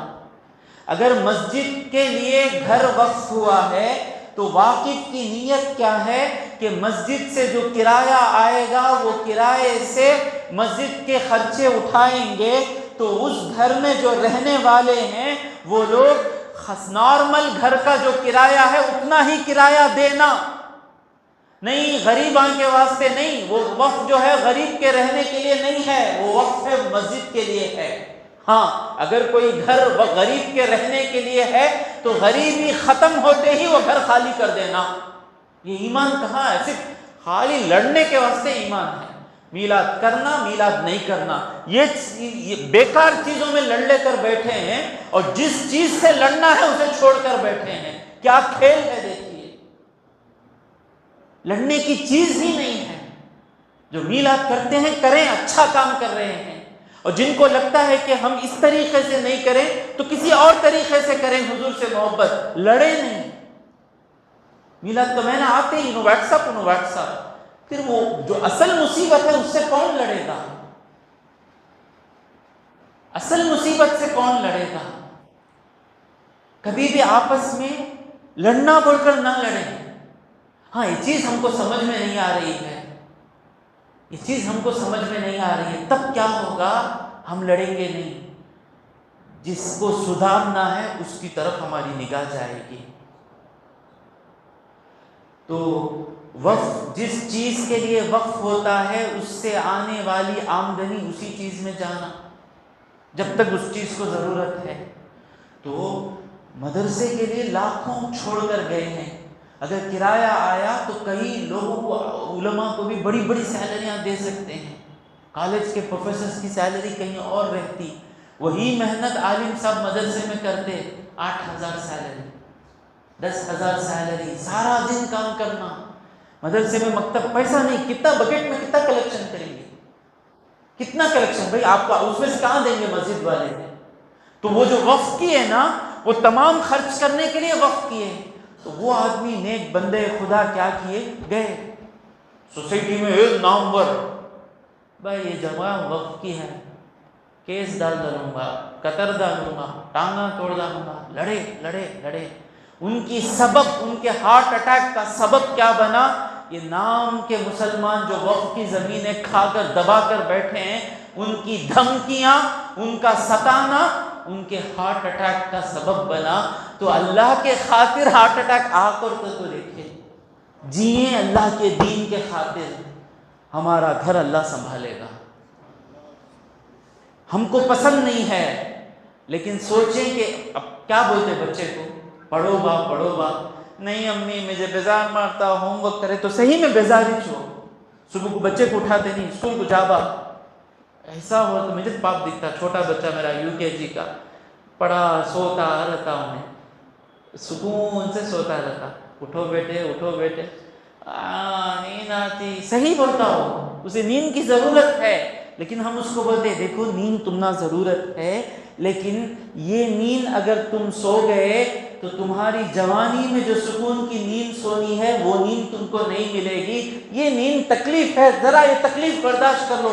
اگر مسجد کے لیے گھر وقف ہوا ہے تو واقف کی نیت کیا ہے کہ مسجد سے جو کرایہ آئے گا وہ کرائے سے مسجد کے خرچے اٹھائیں گے، تو اس گھر میں جو رہنے والے ہیں وہ لوگ نارمل گھر کا جو کرایہ ہے اتنا ہی کرایہ دینا، نہیں غریباں کے واسطے نہیں۔ وہ وقف جو ہے غریب کے رہنے کے لیے نہیں ہے، وہ وقف ہے مسجد کے لیے ہے۔ ہاں اگر کوئی گھر غریب کے رہنے کے لیے ہے تو غریبی ختم ہوتے ہی وہ گھر خالی کر دینا۔ یہ ایمان کہاں ہے؟ صرف خالی لڑنے کے واسطے ایمان ہے، میلاد کرنا میلاد نہیں کرنا، یہ بیکار چیزوں میں لڑ لے کر بیٹھے ہیں، اور جس چیز سے لڑنا ہے اسے چھوڑ کر بیٹھے ہیں۔ کیا کھیل ہے دیکھیے، لڑنے کی چیز ہی نہیں ہے۔ جو میلاد کرتے ہیں کریں، اچھا کام کر رہے ہیں، اور جن کو لگتا ہے کہ ہم اس طریقے سے نہیں کریں تو کسی اور طریقے سے کریں، حضور سے محبت، لڑے نہیں۔ میلاد کا مہینہ آتے ہی واٹس اپ، پھر وہ جو اصل مصیبت ہے اس سے کون لڑے گا؟ اصل مصیبت سے کون لڑے گا؟ کبھی بھی آپس میں لڑنا بول کر نہ لڑیں۔ ہاں یہ چیز ہم کو سمجھ میں نہیں آ رہی ہے، یہ چیز ہم کو سمجھ میں نہیں آ رہی ہے، تب کیا ہوگا؟ ہم لڑیں گے نہیں، جس کو سدھارنا ہے اس کی طرف ہماری نگاہ جائے گی۔ تو وقف جس چیز کے لیے وقف ہوتا ہے اس سے آنے والی آمدنی اسی چیز میں جانا، جب تک اس چیز کو ضرورت ہے۔ تو مدرسے کے لیے لاکھوں چھوڑ کر گئے ہیں، اگر کرایہ آیا تو کئی لوگوں کو، علماء کو بھی بڑی بڑی سیلریاں دے سکتے ہیں، کالج کے پروفیسرز کی سیلری کہیں اور رہتی، وہی محنت عالم صاحب مدرسے میں کرتے 8,000 سیلری، 10,000 سیلری، سارا دن کام کرنا، مدرسے میں مکتب، پیسہ نہیں، کتنا بکٹ میں کتنا کلیکشن کریں گے، کتنا کلیکشن بھائی آپ کا اس میں سے کہاں دیں گے مسجد والے؟ تو وہ جو وقف کی ہے نا، وہ تمام خرچ کرنے کے لیے وقف کیے. تو وہ آدمی نیک بندے خدا کیا کیے، گئے سوسائٹی میں ایک نامور، بھائی یہ جگہ وقف کی ہے، کیس ڈالوں گا، قطر ڈالوں گا، ٹانگاں توڑ ڈالوں گا. لڑے. ان کی سبب، ان کے ہارٹ اٹیک کا سبب کیا بنا؟ یہ نام کے مسلمان جو وقف کی زمینیں کھا کر دبا کر بیٹھے ہیں، ان کی دھمکیاں، ان کا ستانا ان کے ہارٹ اٹیک کا سبب بنا. تو اللہ کے خاطر ہارٹ اٹیک آ کر تو دیکھیں، جیئیں اللہ کے دین کے خاطر، ہمارا گھر اللہ سنبھالے گا. ہم کو پسند نہیں ہے، لیکن سوچیں کہ اب کیا بولتے بچے کو، پڑھو با. نہیں امی مجھے بیزار مارتا، ہوم ورک کرے. تو صحیح میں بیزاری چھو، صبح کو بچے کو اٹھاتے نہیں، اسکول کو جا با. ایسا ہوا تو مجھے پاپ دکھتا، چھوٹا بچہ میرا UKG کا، پڑھا سوتا رہتا ہوں میں، سکون سے سوتا رہتا. اٹھو بیٹے نیند آتی. صحیح بولتا ہو، اسے نیند کی ضرورت ہے، لیکن ہم اس کو بولتے ہیں دیکھو نیند تمنا ضرورت ہے، لیکن یہ نیند اگر تم سو گئے تو تمہاری جوانی میں جو سکون کی نیند سونی ہے وہ نیند تم کو نہیں ملے گی. یہ نیند تکلیف ہے، ذرا یہ تکلیف برداشت کر لو،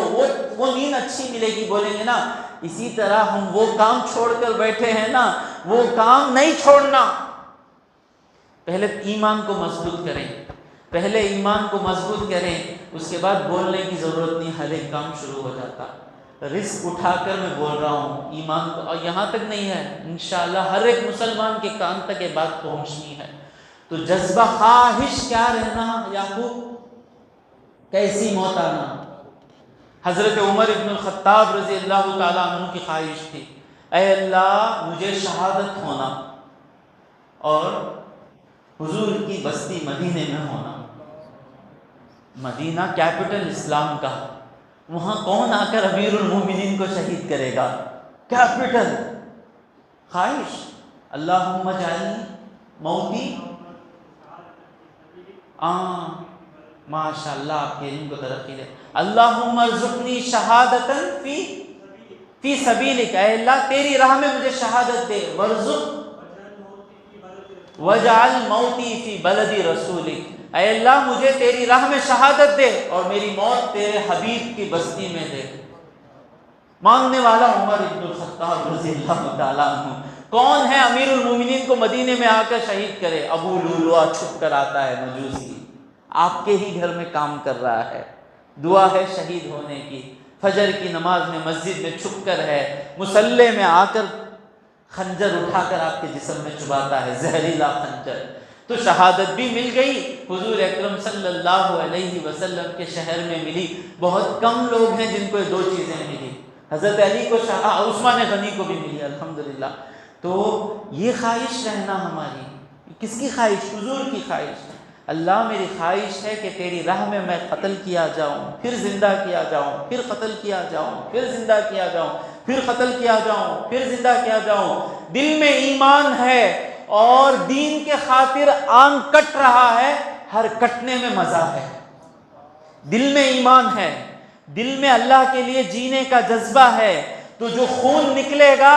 وہ نیند اچھی ملے گی، بولیں گے نا. اسی طرح ہم وہ کام چھوڑ کر بیٹھے ہیں نا، وہ کام نہیں چھوڑنا. پہلے ایمان کو مضبوط کریں، اس کے بعد بولنے کی ضرورت نہیں، ہر ایک کام شروع ہو جاتا. رزق اٹھا کر میں بول رہا ہوں، ایمان کو، اور یہاں تک نہیں ہے، انشاءاللہ ہر ایک مسلمان کے کان تک یہ بات پہنچنی ہے. تو جذبہ خواہش کیا رہنا، یعقوب کیسی موت آنا. حضرت عمر ابن الخطاب رضی اللہ تعالیٰ عنہ کی خواہش تھی، اے اللہ مجھے شہادت ہونا اور حضور کی بستی مدینے میں ہونا. مدینہ کیپٹل اسلام کا، وہاں کون آ کر امیر المومنین کو شہید کرے گا؟ کیپٹل. خواہش، اللہم اجعلنی موتی، ماشاء اللہ آپ کے علم کو ترقی دے. اللہم ارزقنی شہادتاً فی سبیلک، اے اللہ تیری راہ میں مجھے شہادت دے. ورزق وجعل موتی فی بلد رسولک، اے اللہ مجھے تیری راہ میں شہادت دے اور میری موت تیرے حبیب کی بستی میں دے. مانگنے والا عمر ابن الخطاب رضی اللہ تعالیٰ عنہ. کون ہے امیر المومنین کو مدینے میں آ کر شہید کرے؟ ابو لؤلؤہ چھپ کر آتا ہے، مجوسی، آپ کے ہی گھر میں کام کر رہا ہے، دعا ہے شہید ہونے کی. فجر کی نماز میں مسجد میں چھپ کر ہے، مصلی میں آ کر خنجر اٹھا کر آپ کے جسم میں چباتا ہے، زہریلا خنجر. تو شہادت بھی مل گئی، حضور اکرم صلی اللہ علیہ وسلم کے شہر میں ملی. بہت کم لوگ ہیں جن کو یہ دو چیزیں ملی. حضرت علی کو عثمان غنی کو بھی ملی الحمدللہ. تو یہ خواہش رہنا ہماری، کس کی خواہش؟ حضور کی خواہش. اللہ میری خواہش ہے کہ تیری راہ میں میں قتل کیا جاؤں، پھر زندہ کیا جاؤں، پھر قتل کیا جاؤں، پھر زندہ کیا جاؤں، پھر قتل کیا جاؤں، پھر زندہ کیا جاؤں. دل میں ایمان ہے اور دین کے خاطر آنکھ کٹ رہا ہے، ہر کٹنے میں مزہ ہے. دل میں ایمان ہے، دل میں اللہ کے لیے جینے کا جذبہ ہے، تو جو خون نکلے گا،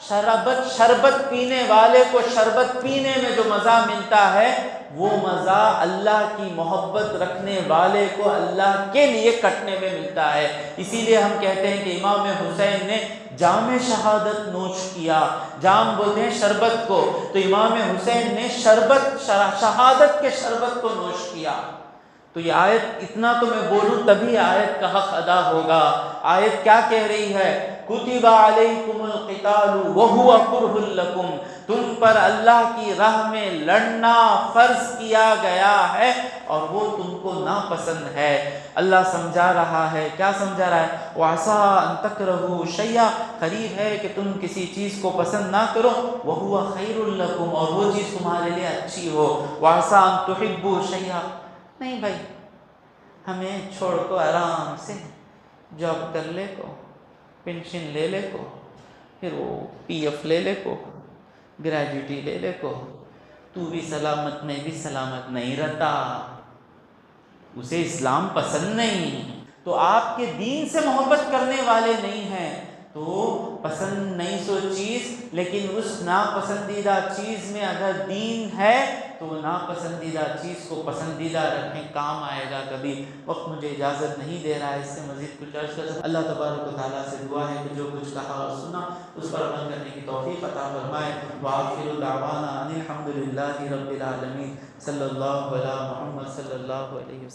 شربت پینے والے کو شربت پینے میں جو مزہ ملتا ہے، وہ مزہ اللہ کی محبت رکھنے والے کو اللہ کے لیے کٹنے میں ملتا ہے. اسی لیے ہم کہتے ہیں کہ امام حسین نے جام شہادت نوش کیا. جام بولتے ہیں شربت کو، تو امام حسین نے شہادت کے شربت کو نوش کیا. تو یہ آیت، اتنا تو میں بولوں تبھی آیت کا حق ادا ہوگا. آیت کیا کہہ رہی ہے؟ کتب علیکم القتال وہو کرہ لکم، تم پر اللہ کی راہ میں لڑنا فرض کیا گیا ہے اور وہ تم کو ناپسند ہے. اللہ سمجھا رہا ہے، کیا سمجھا رہا ہے؟ وعسیٰ ان تکرہوا شیئا، قریب ہے کہ تم کسی چیز کو پسند نہ کرو، وہو خیر لکم، اور وہ چیز تمہارے لیے اچھی ہو. وعسیٰ ان تحبوا شیئا، نہیں بھائی ہمیں چھوڑ کو آرام سے جاب کر لے کو، پینشن لے لے کو، پھر وہ PF لے لے کو، گریجویٹی لے لے کو، تو بھی سلامت میں بھی سلامت نہیں رہتا، اسے اسلام پسند نہیں، تو آپ کے دین سے محبت کرنے والے نہیں ہیں، تو پسند نہیں سو چیز، لیکن اس ناپسندیدہ چیز میں اگر دین ہے تو ناپسندیدہ چیز کو پسندیدہ رکھیں، کام آئے گا کبھی۔ وقت مجھے اجازت نہیں دے رہا ہے اس سے مزید کچھ عرض کر سکتا۔ اللہ تبارک و تعالیٰ سے دعا ہے کہ جو کچھ کہا اور سنا اس پر عمل کرنے کی توفیق عطا فرمائے۔ وآخر دعوانا ان الحمد للہ رب العالمین، صلی اللہ علی محمد صلی اللہ علیہ وسلم۔